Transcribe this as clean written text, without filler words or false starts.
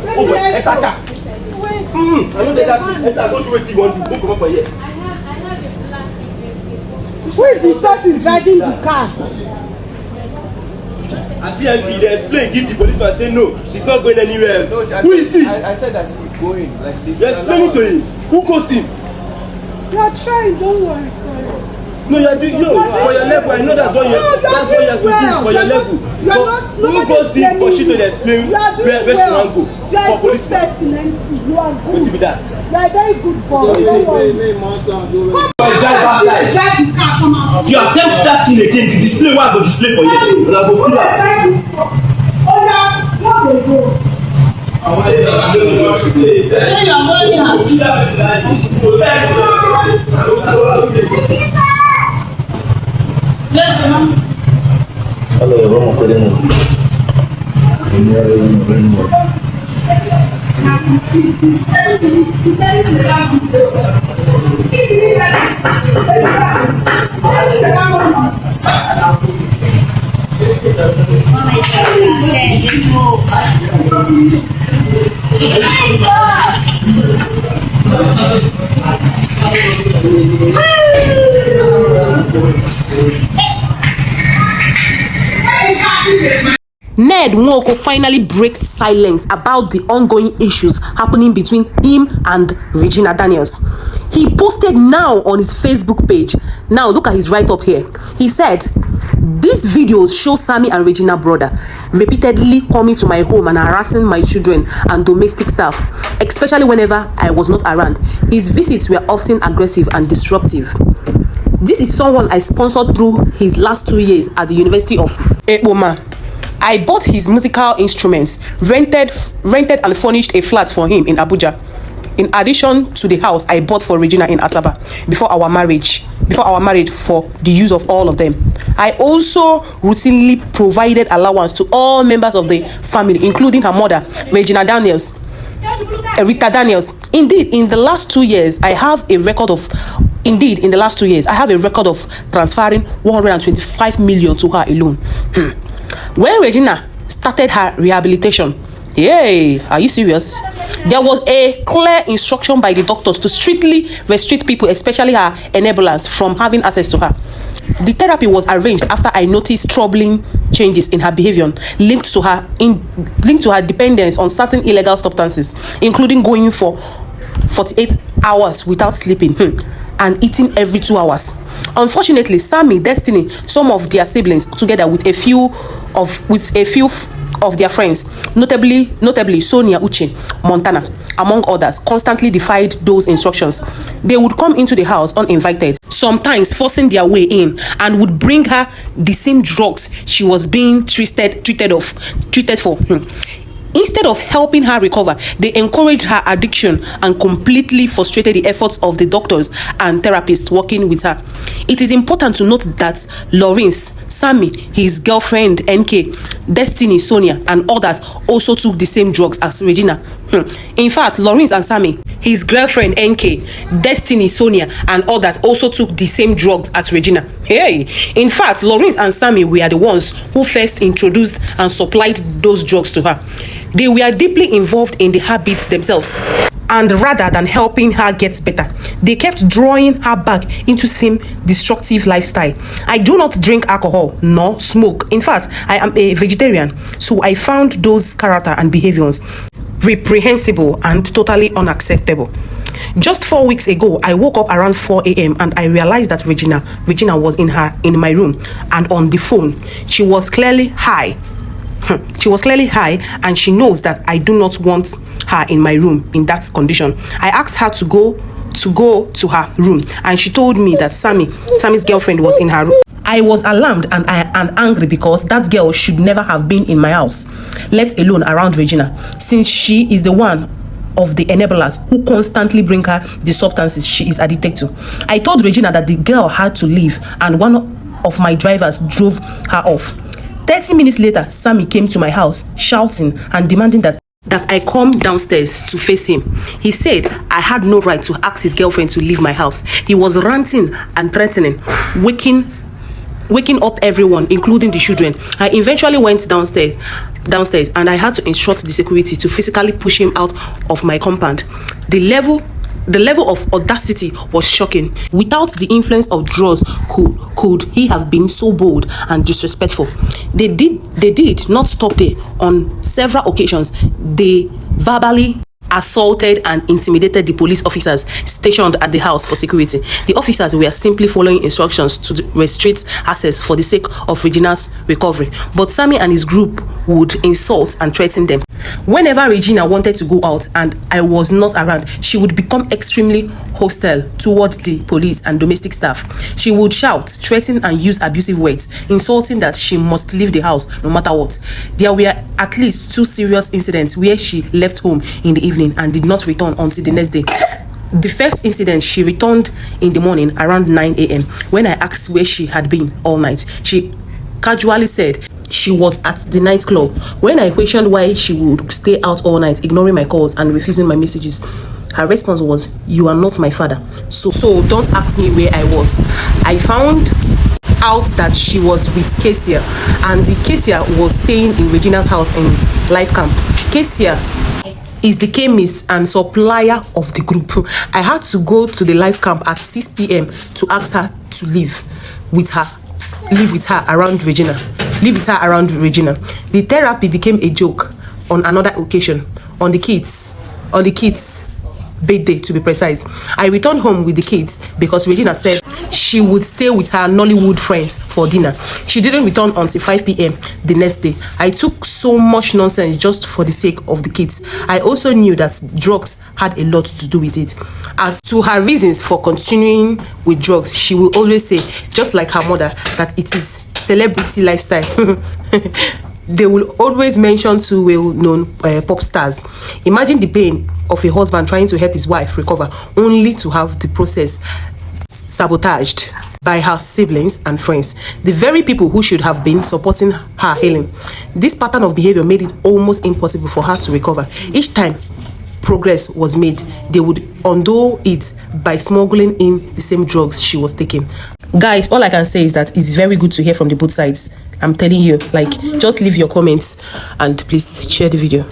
Oh boy, Etaka. I know that don't do what you want to do. Come up here. Who is the person driving the car? I see MC, they explain, give the policeman, say no, she's not going anywhere. No, who is he? I said that she's going. Like this. You explain it to him. Who calls him? You are trying, don't worry, sorry. No, you are doing for your level. I know that's what you have to do for your level. Who goes in for she to explain where she want to go? For police. You are good. What be that? You are a very good boy. Don't worry. You attempt that thing again, the display what I go display for you. And I go feel Allora, vamos a vedere. Ned Nwoko finally breaks silence about the ongoing issues happening between him and Regina Daniels. He posted now on his Facebook page. Now look at his write-up here. He said, "These videos show Sammy and Regina brother repeatedly coming to my home and harassing my children and domestic staff, especially whenever I was not around. His visits were often aggressive and disruptive. This is someone I sponsored through his last 2 years at the University of Eboma. I bought his musical instruments, rented and furnished a flat for him in Abuja. In addition to the house I bought for Regina in Asaba before our marriage for the use of all of them. I also routinely provided allowance to all members of the family, including her mother, Rita Daniels. Indeed, in the last 2 years, I have a record of transferring 125 million to her alone. When Regina started her rehabilitation, yay, are you serious? There was a clear instruction by the doctors to strictly restrict people, especially her enablers, from having access to her. The therapy was arranged after I noticed troubling changes in her behavior linked to her dependence on certain illegal substances, including going for 48 hours without sleeping and eating every 2 hours. Unfortunately, Sammy, Destiny, some of their siblings, together with a few of their friends, notably Sonia Uche, Montana, among others, constantly defied those instructions. They would come into the house uninvited, sometimes forcing their way in, and would bring her the same drugs she was being treated for. Instead of helping her recover, they encouraged her addiction and completely frustrated the efforts of the doctors and therapists working with her. It is important to note that Lawrence, Sammy, his girlfriend NK, Destiny, Sonia, and others also took the same drugs as Regina. In fact, Lawrence and Sammy, his girlfriend NK, Destiny, Sonia, and others also took the same drugs as Regina. Hey! In fact, Lawrence and Sammy were the ones who first introduced and supplied those drugs to her. They were deeply involved in the habits themselves, and rather than helping her get better, they kept drawing her back into same destructive lifestyle. I do not drink alcohol nor smoke. In fact, I am a vegetarian, so I found those character and behaviors reprehensible and totally unacceptable. Just 4 weeks ago, I woke up around 4 a.m. and I realized that Regina was in my room and on the phone. She was clearly high. And she knows that I do not want her in my room in that condition. I asked her to go to her room, and she told me that Sammy's girlfriend was in her room. I was alarmed and angry because that girl should never have been in my house, let alone around Regina, since she is the one of the enablers who constantly bring her the substances she is addicted to. I told Regina that the girl had to leave, and one of my drivers drove her off. 30 minutes later, Sammy came to my house shouting and demanding that I come downstairs to face him. He said I had no right to ask his girlfriend to leave my house. He was ranting and threatening, waking waking up everyone, including the children. I eventually went downstairs and I had to instruct the security to physically push him out of my compound. The level of audacity was shocking. Without the influence of drugs, could he have been so bold and disrespectful? They did not stop there. On several occasions, they verbally assaulted and intimidated the police officers stationed at the house for security. The officers were simply following instructions to restrict access for the sake of Regina's recovery, but Sammy and his group would insult and threaten them. Whenever Regina wanted to go out and I was not around, she would become extremely hostile toward the police and domestic staff. She would shout, threaten and use abusive words, insulting that she must leave the house no matter what. There were at least 2 serious incidents where she left home in the evening and did not return until the next day. The first incident, she returned in the morning around 9 a.m. When I asked where she had been all night, she casually said she was at the nightclub. When I questioned why she would stay out all night, ignoring my calls and refusing my messages, her response was, "You are not my father, so don't ask me where I was." I found out that she was with Kesia, and the Kesia was staying in Regina's house in Life Camp. Kesia is the chemist and supplier of the group. I had to go to the Life Camp at 6 p.m. to ask her to live with her around Regina. The therapy became a joke on another occasion, on the kids' birthday to be precise. I returned home with the kids because Regina said she would stay with her Nollywood friends for dinner. She didn't return until 5 p.m. the next day. I took so much nonsense just for the sake of the kids. I also knew that drugs had a lot to do with it. As to her reasons for continuing with drugs, she will always say, just like her mother, that it is celebrity lifestyle. They will always mention 2 well-known pop stars. Imagine the pain of a husband trying to help his wife recover, only to have the process sabotaged by her siblings and friends, the very people who should have been supporting her healing. This pattern of behavior made it almost impossible for her to recover. Each time progress was made, they would undo it by smuggling in the same drugs she was taking. Guys, all I can say is that it's very good to hear from the both sides. I'm telling you, like, just leave your comments and please share the video.